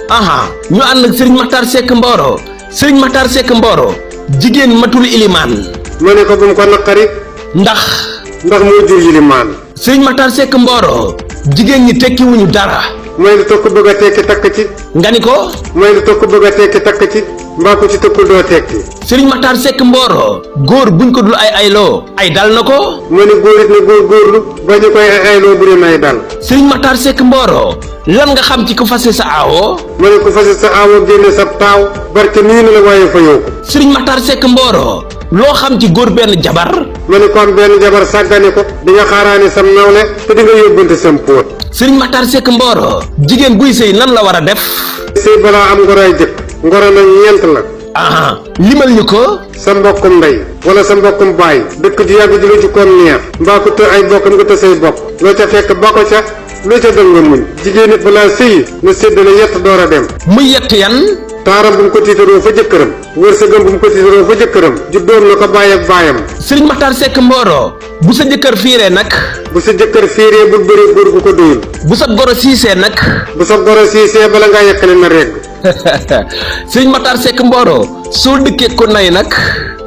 aha ñu ànd ak Serigne Makhtar Seck Mboro Serigne Makhtar Seck Mboro jigéen matul ilimaan. ma ne ko bu mu ko naqari. ndax moo jur ilimaan. Serigne Makhtar Seck Mboro jigéen ñi tekkiwuñu dara. mooy lu tokk bëgg a tekki takk ci. nga ni ko. mooy lu tokk bëgg a tekki takk ci. mbaa ko ci tëkkul doo tekki. Serigne Makhtar Seck Mboro góor buñ ko dul ay ayloo ay dal na ko. ma ne góor it ne góorgóorlu ba ñu koy ay ayloo bu dee ay dal. Serigne Makhtar Seck Mboro lan nga xam ci ku fase sa aawo. ma ne ku fase sa aawo génne sa taaw barke nii na la waaye fa yow ko. Serigne Makhtar Seck Mboro loo xam ci góor benn jabar. ma ne ko am benn jabar sàggane ko di nga xaaraani sam nawle te di nga yóbbante sam póot. Serigne Makhtar Seck Mboro jigéen buy sëy nan la war a def. sëy balaa am ngoroy jëkk ngoro na ñeent la. aha limal ñu ko. sa mbokkum ndey wala sa mbokkum baay dëkk ju yàgg ji lu ci koom neex mbaa ko të ay bokkam nga të say bokk loo ca fekk ba ko ca loo ca dëng nga muñ jigéen it balaa sëyi na séddale yett door a dem. muy yett yan. taaram bu mu ko tiitaroo fa jëkkëram wërsëgam bu mu ko tiitaroo fa jëkkëram juddoom na ko bàyyi ak baayam. Serigne Makhtar Seck Mboro bu sa jëkkër fiiree nag. bu sa jëkkër fiiree bul bëri góor gu ko doyul. bu sa goro siisee nag. bu sa goro siisee bala ngaa yekkale na regg. Serigne Makhtar Seck Mboro soo dëkkee ko nay nag.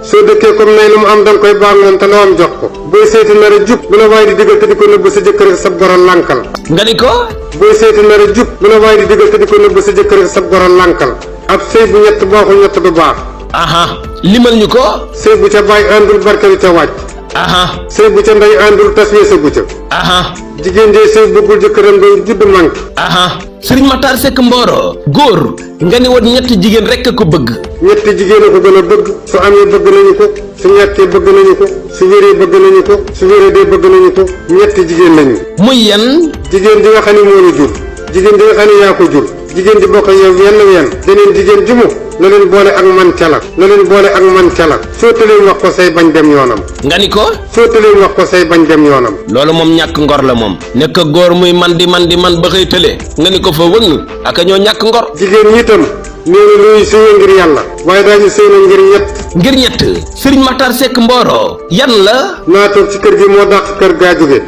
soo dëkkee comme nay lu mu am danga koy baal moom te loo am jox ko. booy seeti nar a jub bu la waaye di digal te di ko nëbb sa jëkkër ak sa goro lànkal. nga ni ko. booy seeti nar a jub bu la waaye di digal te di ko nëbb sa jëkkër ak sa goro lànkal. ab sëy bu ñett baaxul ñett du baax. aha limal ñu ko. sëy bu ca bàyyi àndul barke bi ca wàcc. aha sëy bu ca ndey àndul tas weesagu ca. aha jigéen de sëy bëggul jëkkëram day judd manqué. aha Serigne Makhtar Seck Mboro góor nga ni woon ñetti jigéen rekk a ko bëgg. ñetti jigéen a ko gën a bëgg. su amee bëgg nañu ko su ñàkkee bëgg nañu ko su wéree bëgg nañu ko su wéree dee bëgg nañu ko ñetti jigéen lañu. muy yan. jigéen ji nga xam ne moo la jur. jigéen ji nga xam ne yaa ko jur. jigéen ji bokk yow wenn deneen jigéen ju mu la leen boole ak man ca la la leen boole ak man ca la soo tëleen wax ko say bañ dem yoonam. nga ni ko. soo tëleen wax ko say bañ dem yoonam. loolu moom ñàkk ngor la moom. nekk góor muy man di man ba xëy tële nga ni ko fa wëng ak ñoo ñàkk ngor. jigéen ñi itam nee na luy sëy ngir yàlla waaye daañu sëy na ngir ñett. ngir ñett Serigne Makhtar Seck Mboro yan la. naa toog ci kër gi moo dàq kër gaa jóge.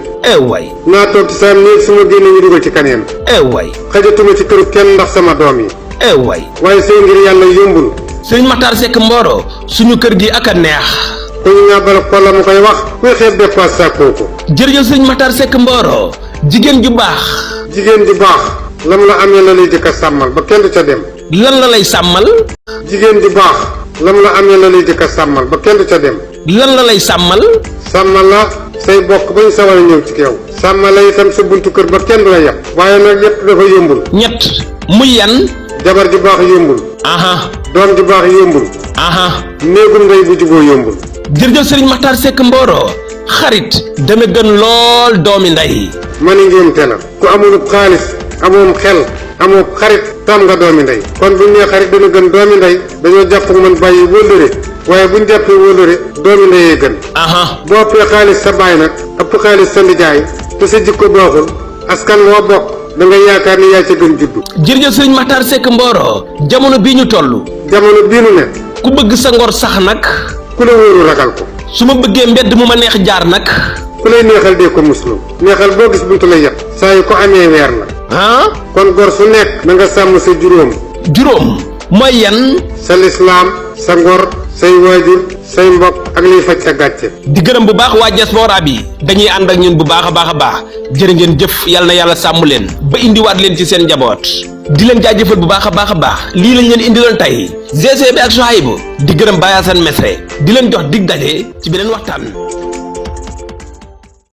waay. naa toog ci saa néeg su ma génnee ñu dugal ci kaneen. waay. xajatuma ci këru kenn ndax sama doom yi. waay. waaye sëy ngir yàlla yombul. Serigne Makhtar Seck Mboro suñu kër gi ak a neex. ku ñu ñaabal ko la mu koy wax kuy xeeb dépasse sàkkoo ko. jërëjëf Serigne Makhtar Seck Mboro jigéen ju baax. jigéen ju baax lam la amee la lay jëkk a sàmmal ba kenn du ca dem. lan la lay sàmmal. jigéen ju baax lam la amee la lay jëkk a sàmmal ba kenn du ca dem. lan la lay sàmmal. sàmmal la say bokk bañ sawar a ñëw ci keew. sàmmal la itam sa buntu kër ba kenn du la yàpp. waaye nag lépp dafa yombul. ñett muy yan. jabar ju baax yombul. aha doom ju baax yombul. aha néegum ndey bu juboo yombul. jërëjëf Serigne Makhtar Seck Mboro xarit dana gën lool doomi ndey. ma ni njuumte la ku amulub xaalis amoom xel amoo xarit tam nga doomi ndey. kon buñ nee xarit dana gën doomi ndey dañoo jàpp man bàyyi wóllëre waaye buñ jàppee wóllëre doomi ndeyee gën. boo ëppee xaalis sa baay nag ëpp xaalis sa ndijaay te sa jikko baaxul askan woo bokk da nga yaakaar ni yaa ca gën juddu. jërëjëf Serigne Makhtar Seck Mboro jamono bii ñu toll. jamono bii nu ne. ku bëgg sa ngor sax nag. ku la wóoru ragal ko. su ma bëggee mbedd mu ma neex jaar nag. ku lay neexal dee ko muslu. neexal boo gis buntu lay yet. saa yu ko amee weer la. kon gor su nekk na nga sàmm sa juróom. juróom mooy yan. sa lislaam sa ngor say waajur say mbokk ak liy faj sa gàcce. di gërëm bu baax waa diaspora bi dañuy ànd ak ñun bu baax a baax jërë ngeen jëf yàlla na yàlla sàmm leen ba indiwaat leen ci seen njaboot di leen jaajëfal bu baax a baax lii lañ leen indiloon tey GCB ak Souhaïbou di gërëm Baye Assane Mesre di leen jox dig daje ci beneen waxtaan.